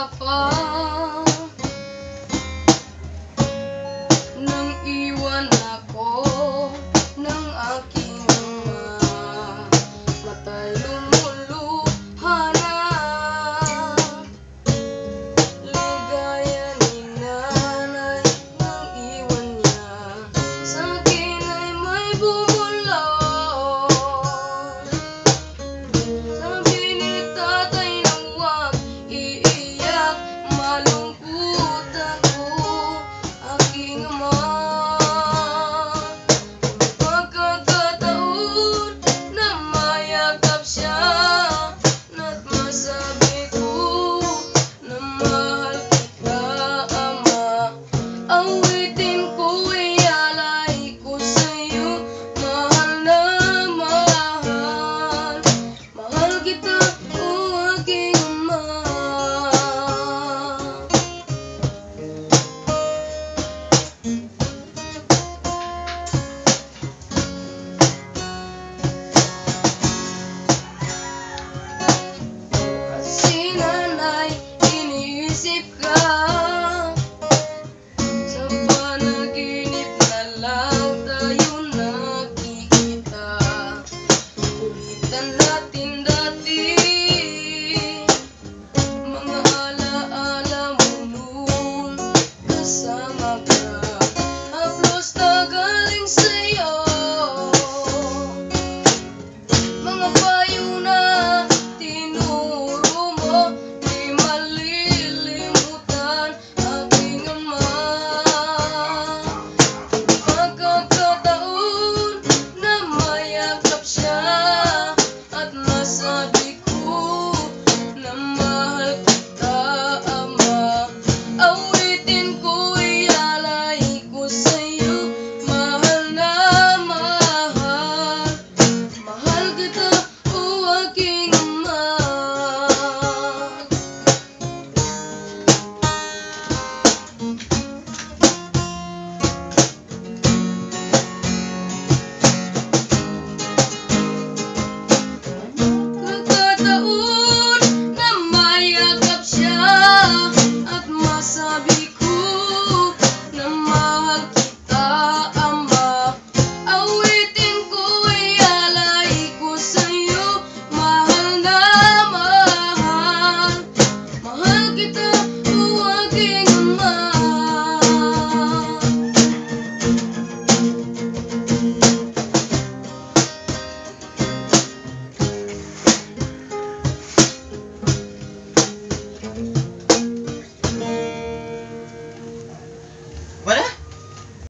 ka pa nang iwan ako ng aking ama. Mata'y lumuluha na, ligaya ni nanay nang iwan niya. Sa'kin ay may bumulong. Sabi ni tatay na huwag iiyak, malungkot ako, aking ama. Pagkakataon na mayakap siya, na't masabi ko na mahal kita, ama. Awitin ko, ialay ko sa'yo, mahal na mahal. Mahal kita, o aking ama. Si nanay, iniisip ka, sa panaginip na lang tayo nakikita. Ulitan natin dati, mga alaala mo noon, kasama ka. Haplos na galing sa'yo, mga payo na tinuro mo, di malilimutan, aking ama. Pagkakataon na mayakap siya, at masabi